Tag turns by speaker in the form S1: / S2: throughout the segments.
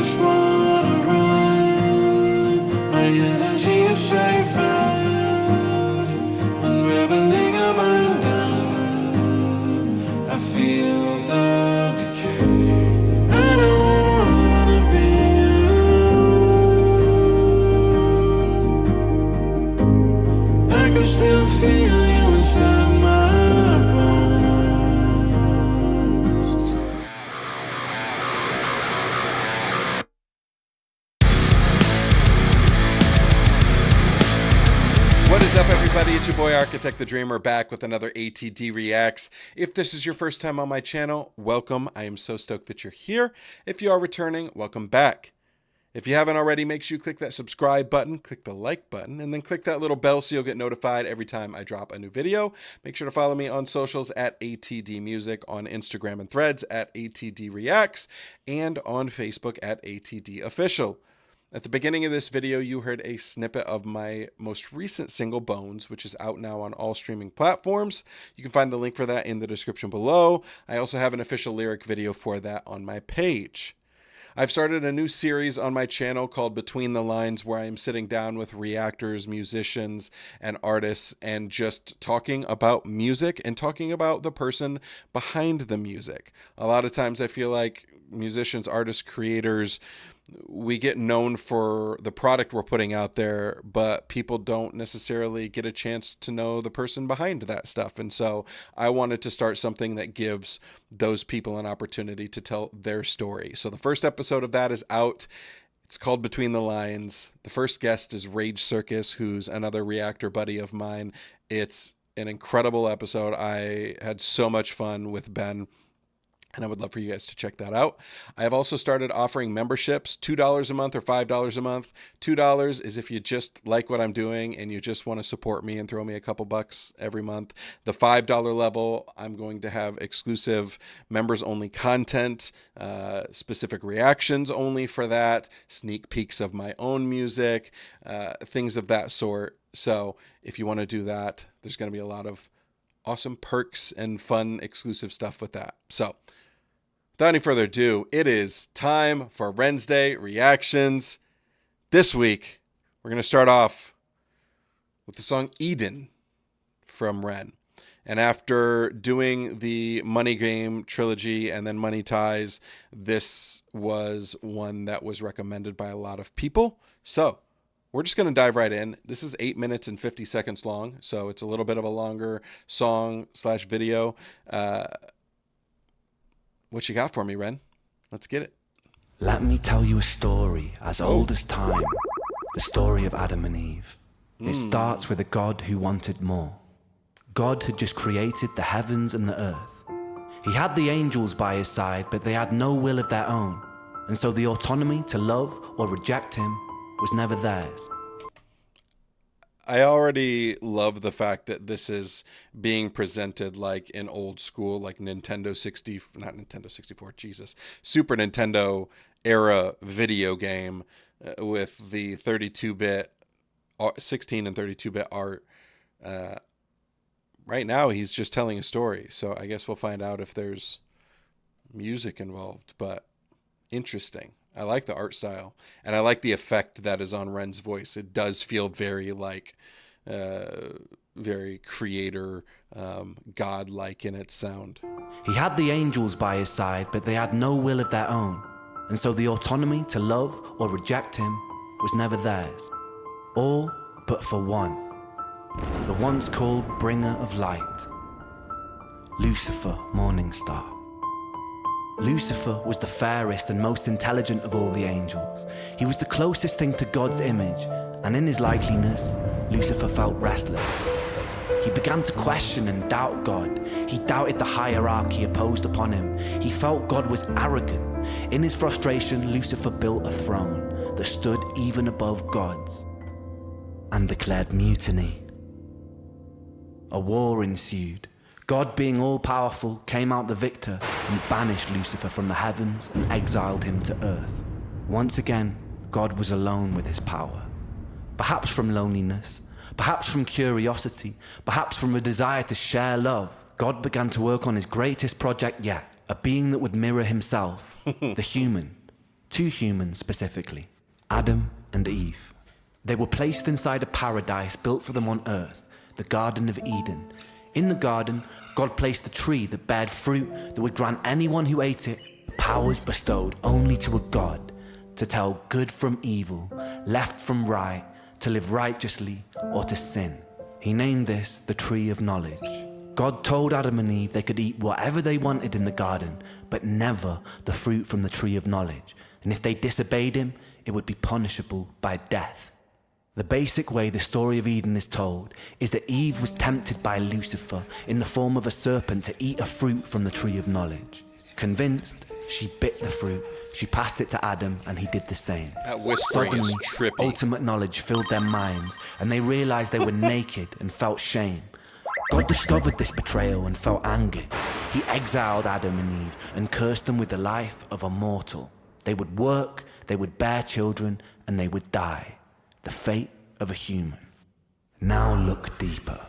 S1: just wanna run. My energy is safe and when reveling I'm undone, I feel the decay. I don't wanna be alone. I can still feel you inside my bones.
S2: What is up, everybody? It's your boy Architect the Dreamer back with another ATD Reacts. If this is your first time on my channel, welcome. I am so stoked that you're here. If you are returning, welcome back. If you haven't already, make sure you click that subscribe button, click the like button, and then click that little bell so you'll get notified every time I drop a new video. Make sure to follow me on socials at ATDmusic, on Instagram and Threads at ATDreacts, and on Facebook at ATDofficial. At the beginning of this video, you heard a snippet of my most recent single, Bones, which is out now on all streaming platforms. You can find the link for that in the description below. I also have an official lyric video for that on my page. I've started a new series on my channel called Between the Lines, where I am sitting down with reactors, musicians, and artists and just talking about music and talking about the person behind the music. A lot of times I feel like musicians, artists, creators, we get known for the product we're putting out there, but people don't necessarily get a chance to know the person behind that stuff. And so I wanted to start something that gives those people an opportunity to tell their story. So the first episode of that is out. It's called Between the Lines. The first guest is Rage Circus, who's another reactor buddy of mine. It's an incredible episode. I had so much fun with Ben, and I would love for you guys to check that out. I have also started offering memberships, $2 a month or $5 a month. $2 is if you just like what I'm doing and you just want to support me and throw me a couple bucks every month. The $5 level, I'm going to have exclusive members-only content, specific reactions only for that, sneak peeks of my own music, things of that sort. So if you want to do that, there's going to be a lot of awesome perks and fun exclusive stuff with that. So without any further ado, it is time for Wednesday reactions. This week, we're going to start off with the song Eden from REN. And after doing the Money Game trilogy and then Money Ties, this was one that was recommended by a lot of people. So we're just going to dive right in. This is 8 minutes and 50 seconds long, so it's a little bit of a longer song / video. What you got for me, Ren? Let's get it.
S3: Let me tell you a story as old as time, the story of Adam and Eve. It starts with a God who wanted more. God had just created the heavens and the earth. He had the angels by his side, but they had no will of their own, and so the autonomy to love or reject him was never theirs.
S2: I already love the fact that this is being presented like an old school, like Nintendo 60, not Nintendo 64, Jesus, Super Nintendo era video game with the 32-bit, 16 and 32-bit art. Right now, he's just telling a story. So I guess we'll find out if there's music involved, but interesting. I like the art style, and I like the effect that is on Ren's voice. It does feel very like, very creator, God-like in its sound.
S3: He had the angels by his side, but they had no will of their own, and so the autonomy to love or reject him was never theirs. All but for one, the once called bringer of light, Lucifer, morning star. Lucifer was the fairest and most intelligent of all the angels. He was the closest thing to God's image, and in his likeliness, Lucifer felt restless. He began to question and doubt God. He doubted the hierarchy opposed upon him. He felt God was arrogant. In his frustration, Lucifer built a throne that stood even above God's and declared mutiny. A war ensued. God, being all-powerful, came out the victor and banished Lucifer from the heavens and exiled him to earth. Once again, God was alone with his power. Perhaps from loneliness, perhaps from curiosity, perhaps from a desire to share love, God began to work on his greatest project yet, a being that would mirror himself, the human, Two humans specifically, Adam and Eve. They were placed inside a paradise built for them on earth, the Garden of Eden. In the garden, God placed a tree that bared fruit that would grant anyone who ate it powers bestowed only to a God, to tell good from evil, left from right, to live righteously or to sin. He named this the Tree of Knowledge. God told Adam and Eve they could eat whatever they wanted in the garden, but never the fruit from the Tree of Knowledge. And if they disobeyed him, it would be punishable by death. The basic way the story of Eden is told is that Eve was tempted by Lucifer in the form of a serpent to eat a fruit from the Tree of Knowledge. Convinced, she bit the fruit, she passed it to Adam, and he did the same.
S2: That whispering is trippy.
S3: Ultimate knowledge filled their minds, and they realized they were naked and felt shame. God discovered this betrayal and felt angered. He exiled Adam and Eve and cursed them with the life of a mortal. They would work, they would bear children, and they would die. The fate of a human. Now look deeper.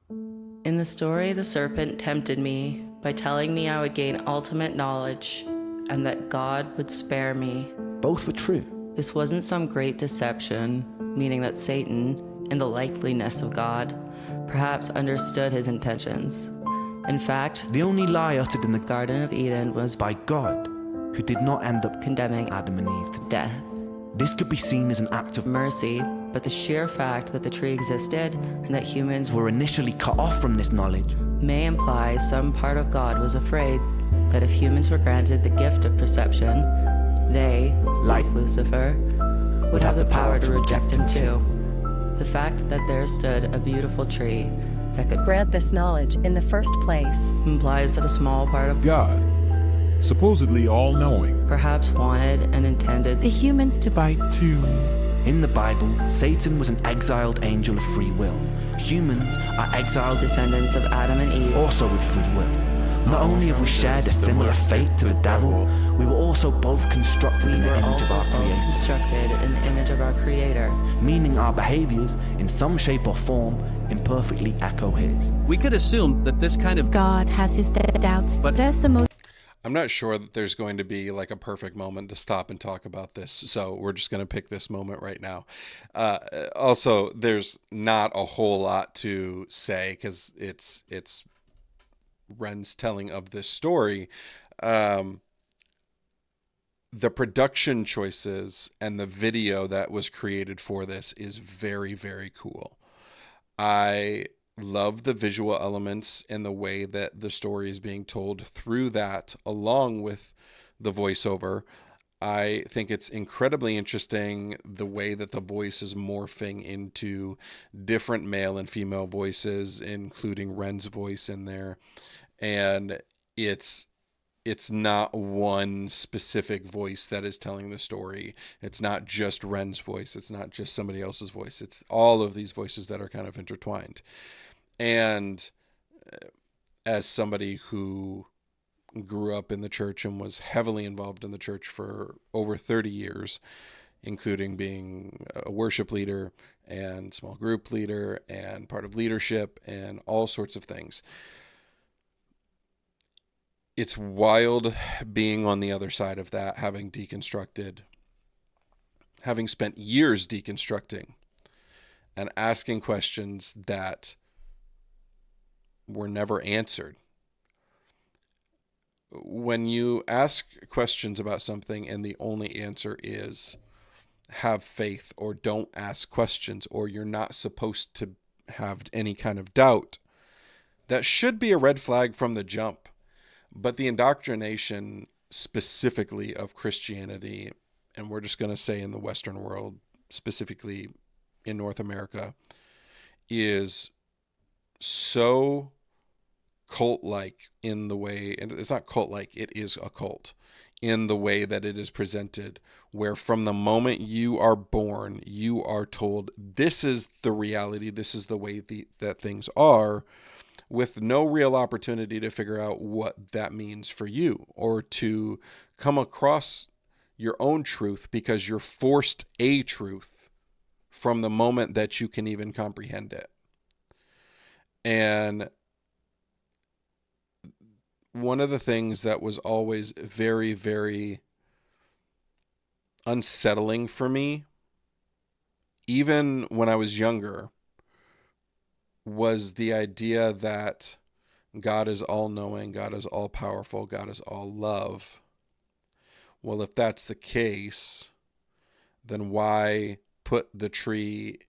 S4: In the story, the serpent tempted me by telling me I would gain ultimate knowledge and that God would spare me.
S3: Both were true.
S4: This wasn't some great deception, meaning that Satan, in the likeliness of God, perhaps understood his intentions. In fact,
S3: The only lie uttered in the
S4: Garden of Eden was
S3: by God, who did not end up
S4: condemning
S3: Adam and Eve to death.
S4: death.
S3: This could be seen as an act of
S4: Mercy, but the sheer fact that the tree existed and that humans
S3: were initially cut off from this knowledge.
S4: may imply some part of God was afraid that if humans were granted the gift of perception, they, like Lucifer, would have the power to reject him too. The fact that there stood a beautiful tree that could
S5: grant this knowledge in the first place.
S4: implies that a small part of
S6: God, supposedly all-knowing,
S4: perhaps wanted and intended
S7: the humans to bite too.
S3: In the Bible, Satan was an exiled angel of free will. Humans are exiled
S4: descendants of Adam and Eve.
S3: also with free will. Not only have we shared a similar fate to the devil, we were also both constructed in
S4: We
S3: the
S4: were
S3: image of
S4: also
S3: our
S4: both
S3: Creator,
S4: constructed in the image of our Creator.
S3: meaning our behaviors, in some shape or form, imperfectly echo his.
S8: We could assume that this kind of
S7: God has his doubts,
S8: But-
S7: but as the most
S2: I'm not sure that there's going to be like a perfect moment to stop and talk about this, so we're just going to pick this moment right now. Also, there's not a whole lot to say because it's Ren's telling of this story. The production choices and the video that was created for this is very, very cool. I love the visual elements and the way that the story is being told through that, along with the voiceover. I think it's incredibly interesting the way that the voice is morphing into different male and female voices, including Ren's voice in there. And it's not one specific voice that is telling the story. It's not just Ren's voice. It's not just somebody else's voice. It's all of these voices that are kind of intertwined. And as somebody who grew up in the church and was heavily involved in the church for over 30 years, including being a worship leader and small group leader and part of leadership and all sorts of things, it's wild being on the other side of that, having deconstructed, having spent years deconstructing and asking questions that were never answered. When you ask questions about something and the only answer is have faith or don't ask questions or you're not supposed to have any kind of doubt, that should be a red flag from the jump. But the indoctrination specifically of Christianity, and we're just going to say in the Western world, specifically in North America, is so cult-like in the way, and it's not cult-like, it is a cult, in the way that it is presented, where from the moment you are born, you are told this is the reality, this is the way that things are, with no real opportunity to figure out what that means for you or to come across your own truth, because you're forced a truth from the moment that you can even comprehend it. And one of the things that was always very, very unsettling for me, even when I was younger, was the idea that God is all-knowing, God is all-powerful, God is all-love. Well, if that's the case, then why put the tree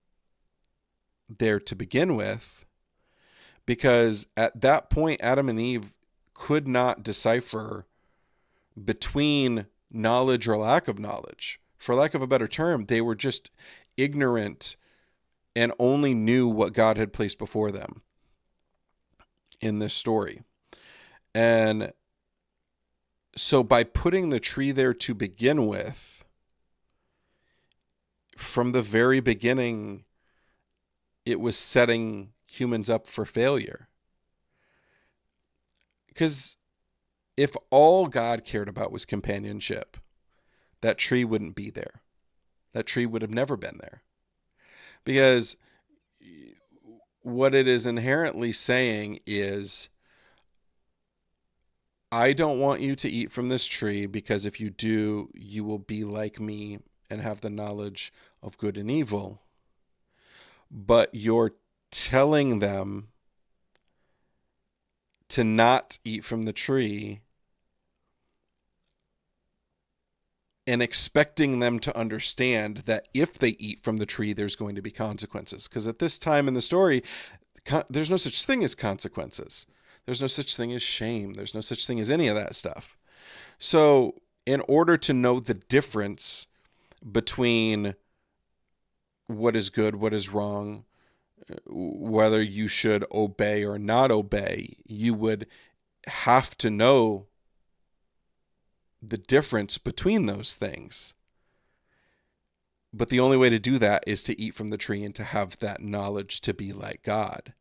S2: there to begin with? Because at that point, Adam and Eve could not decipher between knowledge or lack of knowledge. For lack of a better term, they were just ignorant and only knew what God had placed before them in this story. And so by putting the tree there to begin with, from the very beginning, it was setting humans up for failure. Because if all God cared about was companionship, that tree wouldn't be there. That tree would have never been there. Because what it is inherently saying is, I don't want you to eat from this tree, because if you do, you will be like me and have the knowledge of good and evil. But you're telling them to not eat from the tree and expecting them to understand that if they eat from the tree, there's going to be consequences. Because at this time in the story, there's no such thing as consequences. There's no such thing as shame. There's no such thing as any of that stuff. So in order to know the difference between what is good, what is wrong, whether you should obey or not obey, you would have to know the difference between those things. But the only way to do that is to eat from the tree and to have that knowledge to be like God.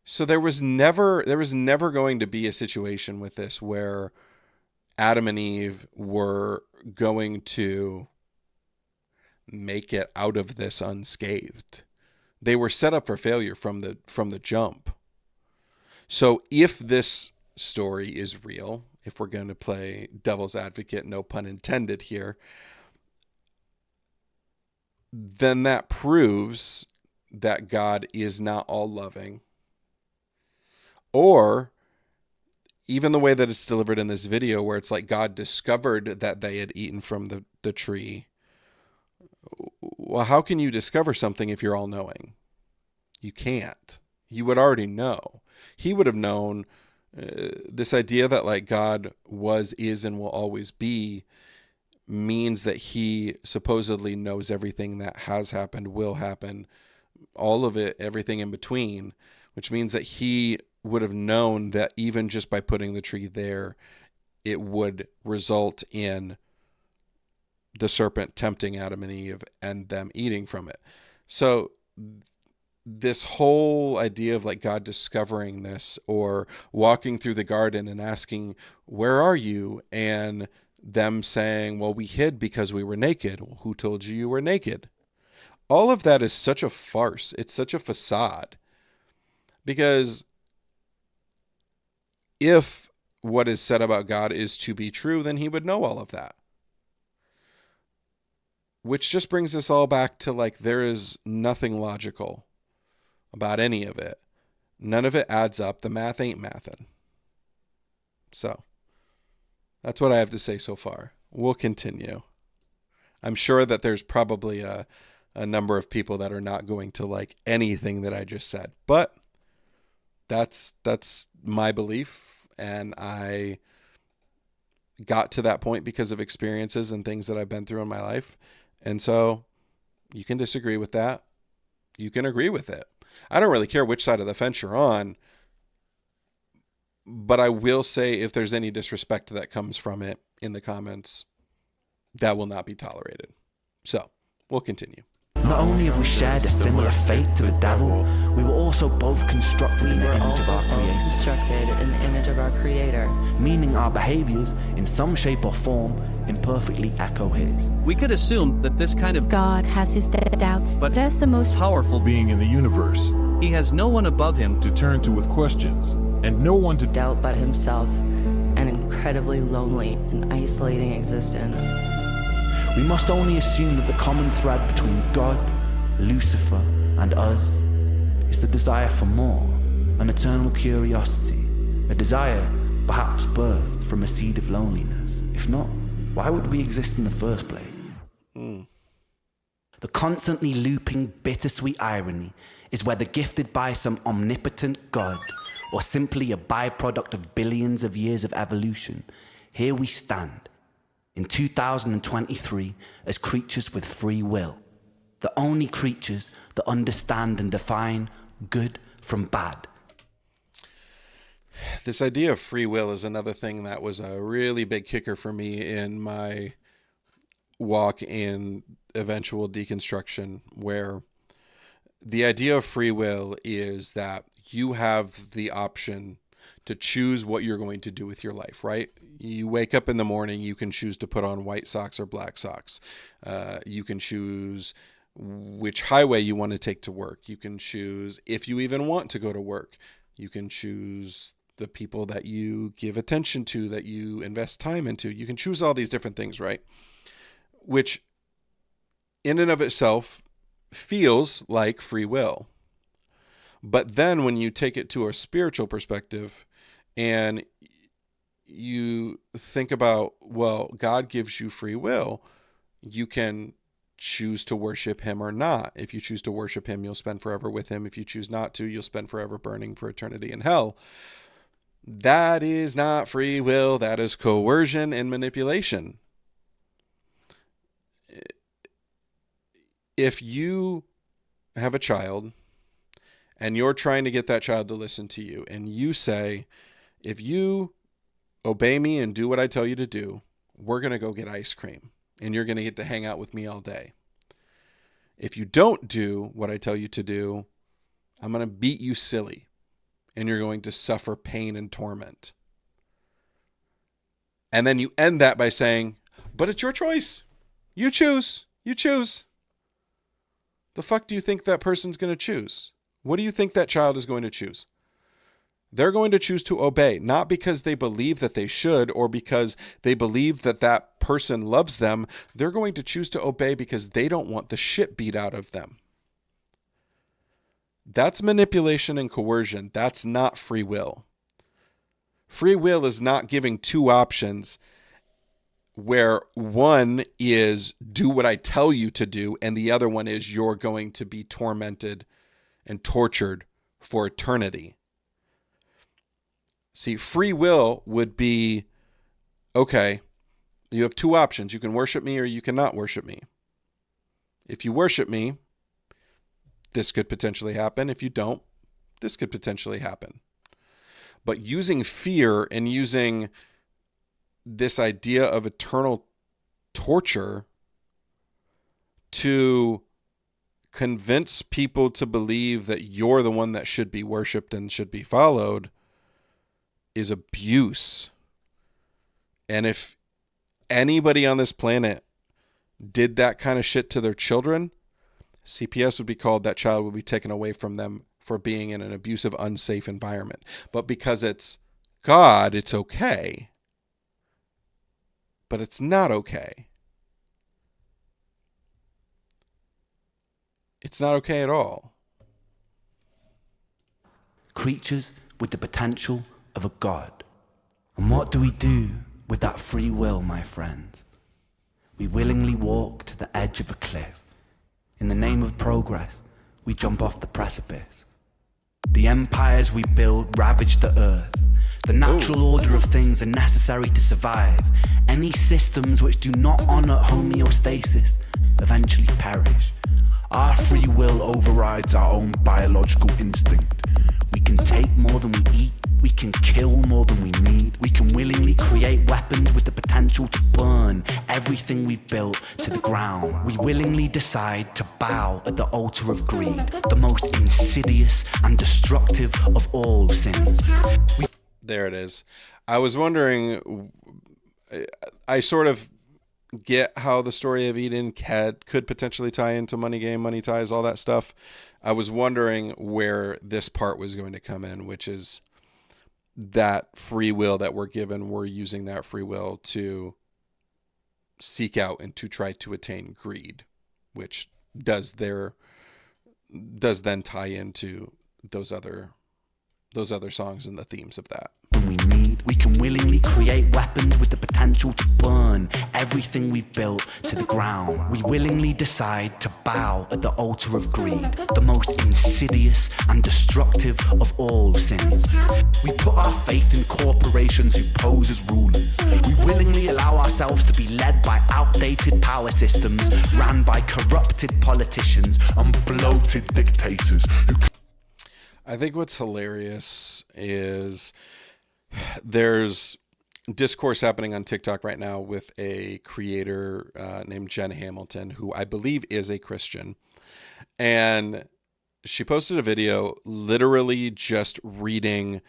S2: So there was never going to be a situation with this where Adam and Eve were going to make it out of this unscathed. They were set up for failure from the jump. So if this story is real, if we're going to play devil's advocate, no pun intended here, then that proves that God is not all loving. Or even the way that it's delivered in this video, where it's like God discovered that they had eaten from the tree. Well, how can you discover something if you're all knowing? You can't. You would already know. He would have known. This idea that like God was, is, and will always be means that he supposedly knows everything that has happened, will happen, all of it, everything in between, which means that he would have known that even just by putting the tree there, it would result in the serpent tempting Adam and Eve and them eating from it. So this whole idea of like God discovering this, or walking through the garden and asking, where are you? And them saying, well, we hid because we were naked. Well, who told you you were naked? All of that is such a farce. It's such a facade. Because if what is said about God is to be true, then he would know all of that. Which just brings us all back to like, there is nothing logical about any of it. None of it adds up. The math ain't mathin'. So that's what I have to say so far. We'll continue. I'm sure that there's probably a number of people that are not going to like anything that I just said, but that's my belief. And I got to that point because of experiences and things that I've been through in my life. And so you can disagree with that. You can agree with it. I don't really care which side of the fence you're on, but I will say if there's any disrespect that comes from it in the comments, that will not be tolerated. So we'll continue.
S3: Not only have we shared a similar fate to the devil, we were also both constructed in
S4: We
S3: the
S4: were
S3: image of
S4: also
S3: our
S4: both
S3: Creator.
S4: constructed in the image of our Creator.
S3: Meaning our behaviors, in some shape or form, imperfectly echo his.
S8: We could assume that this kind of
S7: God has his doubts,
S8: But
S7: but as the most
S8: powerful
S6: Being in the universe
S8: he has no one above him
S6: to turn to with questions, and no one to
S4: doubt but himself, an incredibly lonely and isolating existence.
S3: We must only assume that the common thread between God, Lucifer, and us is the desire for more, an eternal curiosity, a desire perhaps birthed from a seed of loneliness. If not, why would we exist in the first place? The constantly looping bittersweet irony is whether gifted by some omnipotent God or simply a byproduct of billions of years of evolution, here we stand in 2023 as creatures with free will, the only creatures that understand and define good from bad.
S2: This idea of free will is another thing that was a really big kicker for me in my walk in eventual deconstruction, where the idea of free will is that you have the option to choose what you're going to do with your life, right? You wake up in the morning, you can choose to put on white socks or black socks. You can choose which highway you want to take to work. You can choose if you even want to go to work. You can choose the people that you give attention to, that you invest time into. You can choose all these different things, right? Which in and of itself feels like free will. But then when you take it to a spiritual perspective and you think about, well, God gives you free will, you can choose to worship him or not. If you choose to worship him, you'll spend forever with him. If you choose not to, you'll spend forever burning for eternity in hell. That is not free will. That is coercion and manipulation. If you have a child and you're trying to get that child to listen to you, and you say, if you obey me and do what I tell you to do, we're going to go get ice cream and you're going to get to hang out with me all day. If you don't do what I tell you to do, I'm going to beat you silly and you're going to suffer pain and torment. And then you end that by saying, but it's your choice. You choose. You choose. The fuck do you think that person's going to choose? What do you think that child is going to choose? They're going to choose to obey, not because they believe that they should or because they believe that that person loves them. They're going to choose to obey because they don't want the shit beat out of them. That's manipulation and coercion. That's not free will. Free will is not giving two options where one is do what I tell you to do and the other one is you're going to be tormented and tortured for eternity. See, free will would be, okay, you have two options. You can worship me or you cannot worship me. If you worship me, this could potentially happen. If you don't, this could potentially happen. But using fear and using this idea of eternal torture to convince people to believe that you're the one that should be worshipped and should be followed is abuse. And if anybody on this planet did that kind of shit to their children, CPS would be called. That child would be taken away from them for being in an abusive, unsafe environment. But because it's God, it's okay. But it's not okay. It's not okay at all.
S3: Creatures with the potential of a God. And what do we do with that free will, my friends? We willingly walk to the edge of a cliff. In the name of progress, we jump off the precipice. The empires we build ravage the earth. The natural order of things are necessary to survive. Any systems which do not honor homeostasis eventually perish. Our free will overrides our own biological instinct. We can take more than we eat. We can kill more than we need. We can willingly create weapons with the potential to burn everything we've built to the ground. We willingly decide to bow at the altar of greed, the most insidious and destructive of all sins.
S2: There it is. I was wondering, I sort of get how the story of Eden could potentially tie into Money Game, Money Ties, all that stuff. I was wondering where this part was going to come in, which is that free will that we're given. We're using that free will to seek out and to try to attain greed, which does then tie into those other songs and the themes of that.
S3: We need, we can willingly create weapons with the potential to burn everything we've built to the ground. We willingly decide to bow at the altar of greed, the most insidious and destructive of all sins. We put our faith in corporations who pose as rulers. We willingly allow ourselves to be led by outdated power systems ran by corrupted politicians and bloated dictators who...
S2: I think what's hilarious is there's discourse happening on TikTok right now with a creator named Jen Hamilton, who I believe is a Christian. And she posted a video literally just reading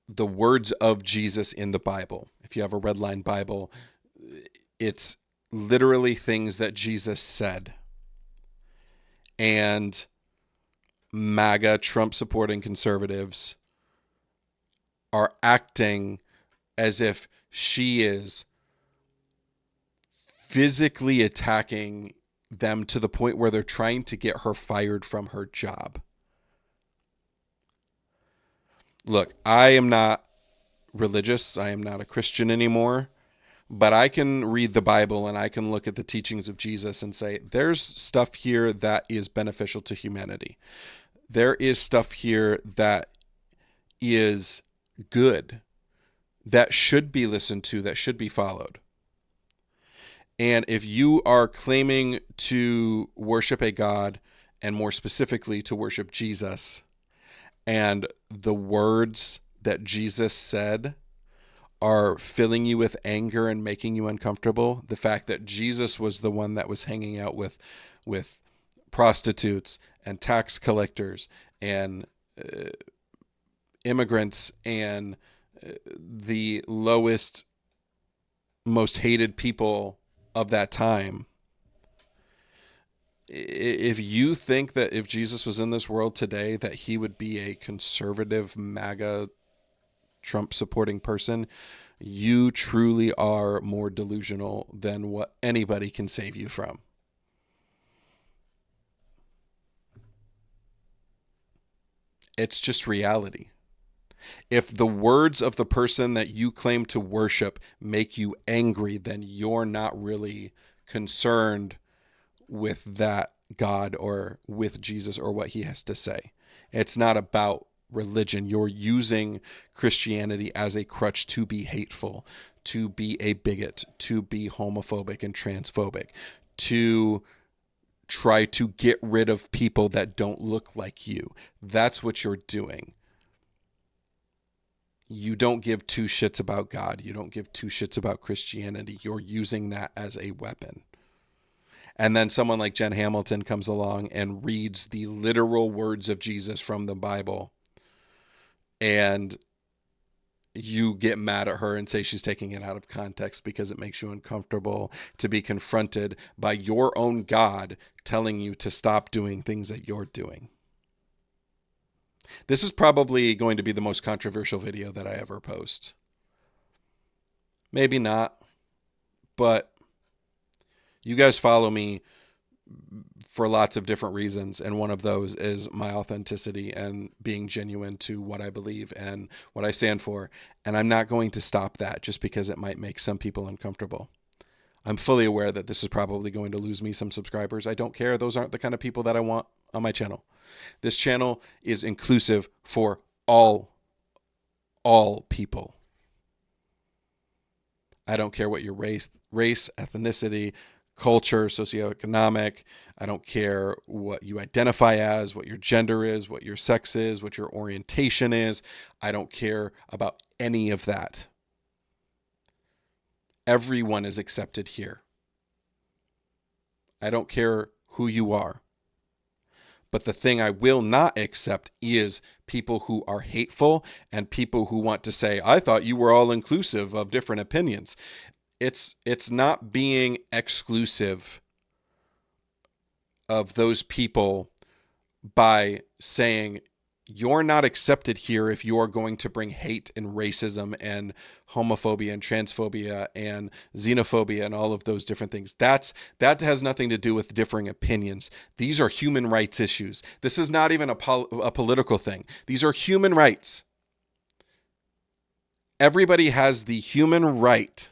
S2: the words of Jesus in the Bible. If you have a Redline Bible, it's literally things that Jesus said. And MAGA, Trump supporting conservatives are acting as if she is physically attacking them to the point where they're trying to get her fired from her job. Look, I am not religious. I am not a Christian anymore, but I can read the Bible and I can look at the teachings of Jesus and say, there's stuff here that is beneficial to humanity. There is stuff here that is good, that should be listened to, that should be followed. And if you are claiming to worship a God, and more specifically to worship Jesus, and the words that Jesus said are filling you with anger and making you uncomfortable, the fact that Jesus was the one that was hanging out with prostitutes and tax collectors and immigrants and the lowest, most hated people of that time. If you think that if Jesus was in this world today, that he would be a conservative MAGA Trump supporting person, you truly are more delusional than what anybody can save you from. It's just reality. If the words of the person that you claim to worship make you angry, then you're not really concerned with that God or with Jesus or what he has to say. It's not about religion. You're using Christianity as a crutch to be hateful, to be a bigot, to be homophobic and transphobic, to try to get rid of people that don't look like you. That's what you're doing. You don't give two shits about God. You don't give two shits about Christianity. You're using that as a weapon. And then someone like Jen Hamilton comes along and reads the literal words of Jesus from the Bible, and you get mad at her and say she's taking it out of context because it makes you uncomfortable to be confronted by your own God telling you to stop doing things that you're doing. This is probably going to be the most controversial video that I ever post. Maybe not, but you guys follow me for lots of different reasons, and one of those is my authenticity and being genuine to what I believe and what I stand for, and I'm not going to stop that just because it might make some people uncomfortable. I'm fully aware that this is probably going to lose me some subscribers. I don't care. Those aren't the kind of people that I want on my channel. This channel is inclusive for all people. I don't care what your race, ethnicity, culture, socioeconomic. I don't care what you identify as, what your gender is, what your sex is, what your orientation is. I don't care about any of that. Everyone is accepted here. I don't care who you are. But the thing I will not accept is people who are hateful and people who want to say, I thought you were all inclusive of different opinions. It's not being exclusive of those people by saying You're not accepted here if you are going to bring hate and racism and homophobia and transphobia and xenophobia and all of those different things. That has nothing to do with differing opinions. These are human rights issues. This is not even a political thing. These are human rights. Everybody has the human right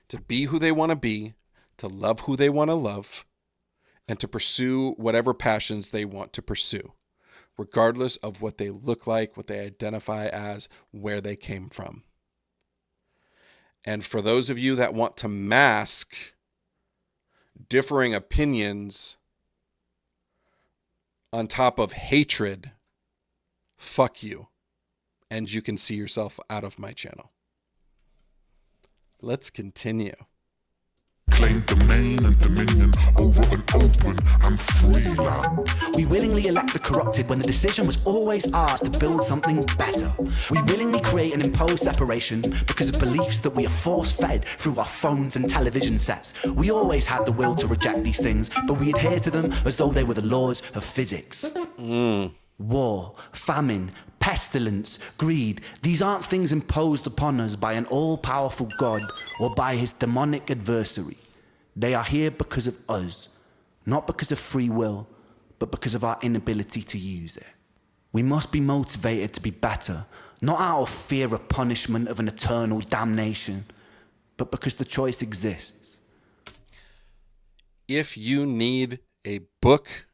S2: to be who they want to be, to love who they want to love, and to pursue whatever passions they want to pursue, regardless of what they look like, what they identify as, where they came from. And for those of you that want to mask differing opinions on top of hatred, fuck you. And you can see yourself out of my channel. Let's continue.
S9: Claim domain and dominion over an open and free land.
S3: We willingly elect the corrupted when the decision was always ours to build something better. We willingly create and impose separation because of beliefs that we are force-fed through our phones and television sets. We always had the will to reject these things, but we adhere to them as though they were the laws of physics. War, famine, pestilence, greed, these aren't things imposed upon us by an all-powerful God or by his demonic adversary. They are here because of us, not because of free will, but because of our inability to use it. We must be motivated to be better, not out of fear of punishment of an eternal damnation, but because the choice exists.
S2: If you need a book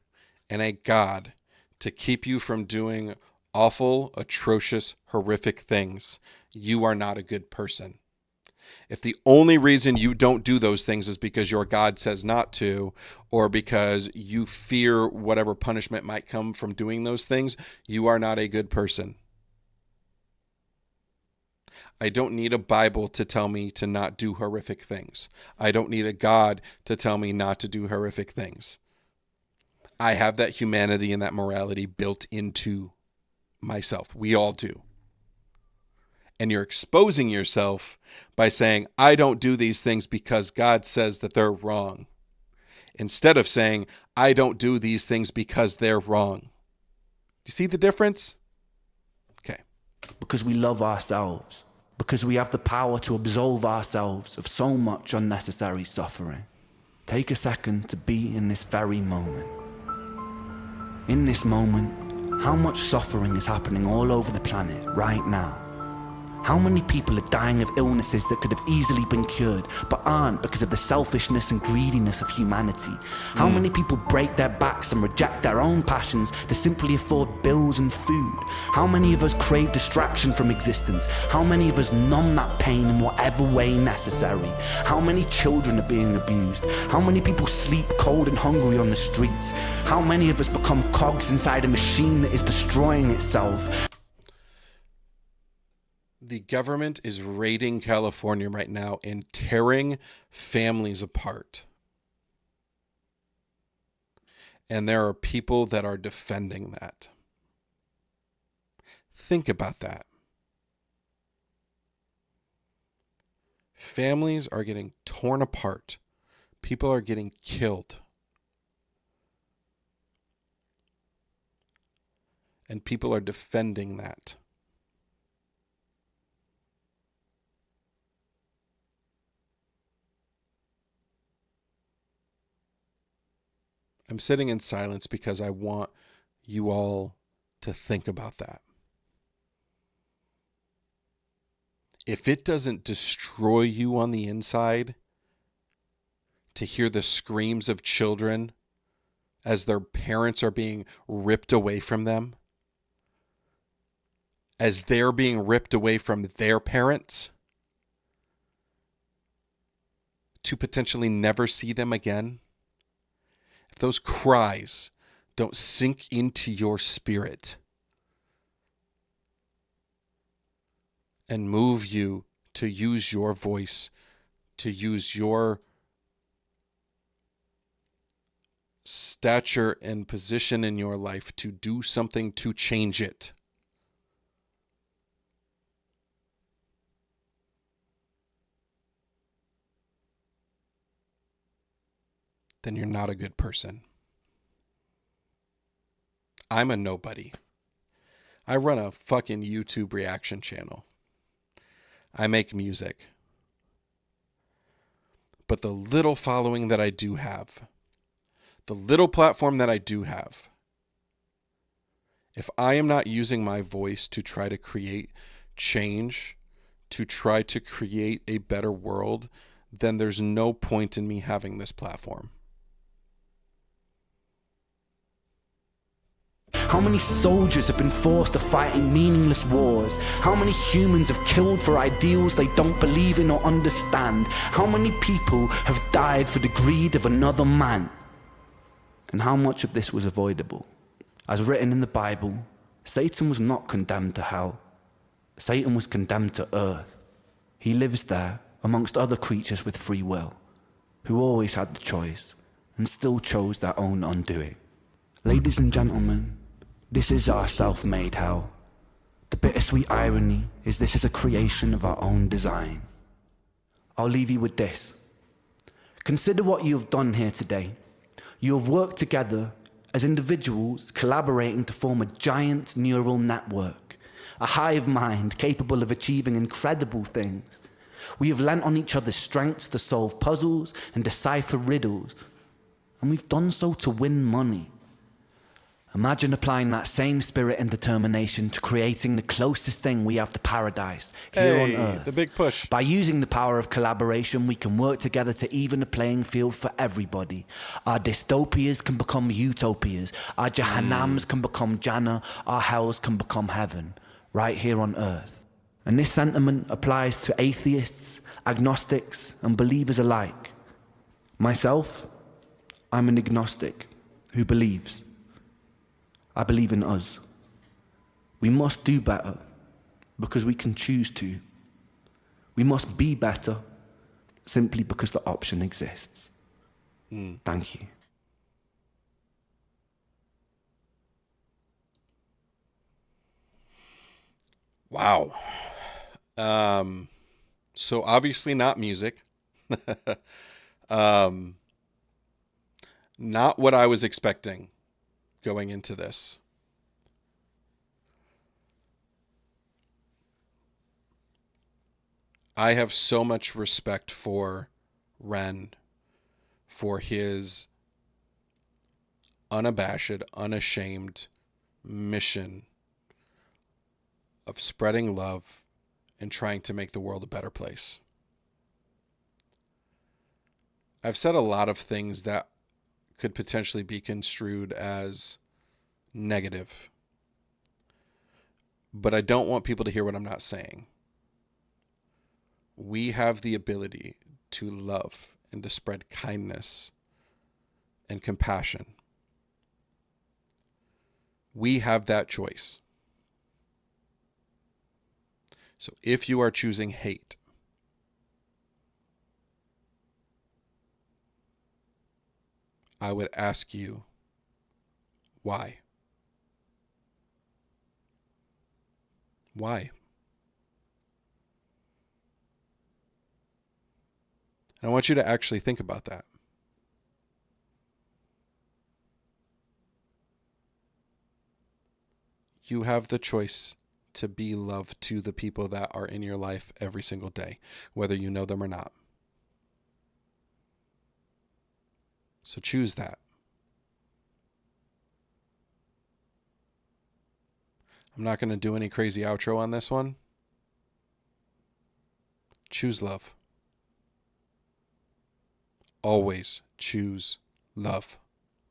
S2: and a God to keep you from doing awful, atrocious, horrific things, you are not a good person. If the only reason you don't do those things is because your God says not to, or because you fear whatever punishment might come from doing those things, you are not a good person. I don't need a Bible to tell me to not do horrific things. I don't need a God to tell me not to do horrific things. I have that humanity and that morality built into myself. We all do. And you're exposing yourself by saying, I don't do these things because God says that they're wrong, instead of saying, I don't do these things because they're wrong. Do you see the difference? Okay.
S3: Because we love ourselves. Because we have the power to absolve ourselves of so much unnecessary suffering. Take a second to be in this very moment. In this moment, how much suffering is happening all over the planet right now? How many people are dying of illnesses that could have easily been cured, but aren't because of the selfishness and greediness of humanity? How many people break their backs and reject their own passions to simply afford bills and food? How many of us crave distraction from existence? How many of us numb that pain in whatever way necessary? How many children are being abused? How many people sleep cold and hungry on the streets? How many of us become cogs inside a machine that is destroying itself?
S2: The government is raiding California right now and tearing families apart. And there are people that are defending that. Think about that. Families are getting torn apart. People are getting killed. And people are defending that. I'm sitting in silence because I want you all to think about that. If it doesn't destroy you on the inside to hear the screams of children as their parents are being ripped away from them, as they're being ripped away from their parents to potentially never see them again, if those cries don't sink into your spirit and move you to use your voice, to use your stature and position in your life to do something to change it, then you're not a good person. I'm a nobody. I run a fucking YouTube reaction channel. I make music. But the little following that I do have, the little platform that I do have, if I am not using my voice to try to create change, to try to create a better world, then there's no point in me having this platform.
S3: How many soldiers have been forced to fight in meaningless wars? How many humans have killed for ideals they don't believe in or understand? How many people have died for the greed of another man? And how much of this was avoidable? As written in the Bible, Satan was not condemned to hell. Satan was condemned to earth. He lives there amongst other creatures with free will, who always had the choice and still chose their own undoing. Ladies and gentlemen, this is our self-made hell. The bittersweet irony is this is a creation of our own design. I'll leave you with this. Consider what you have done here today. You have worked together as individuals collaborating to form a giant neural network, a hive mind capable of achieving incredible things. We have lent on each other's strengths to solve puzzles and decipher riddles, and we've done so to win money. Imagine applying that same spirit and determination to creating the closest thing we have to paradise here on Earth.
S2: The big push.
S3: By using the power of collaboration, we can work together to even the playing field for everybody. Our dystopias can become utopias. Our Jahannams can become Jannah. Our hells can become heaven, right here on Earth. And this sentiment applies to atheists, agnostics, and believers alike. Myself, I'm an agnostic who believes. I believe in us. We must do better because we can choose to. We must be better simply because the option exists. Thank you.
S2: Wow. So obviously not music. Not what I was expecting going into this. I have so much respect for REN, for his unabashed, unashamed mission of spreading love and trying to make the world a better place. I've said a lot of things that could potentially be construed as negative, but I don't want people to hear what I'm not saying. We have the ability to love and to spread kindness and compassion. We have that choice. So if you are choosing hate, I would ask you, why? Why? And I want you to actually think about that. You have the choice to be love to the people that are in your life every single day, whether you know them or not. So choose that. I'm not going to do any crazy outro on this one. Choose love. Always choose love.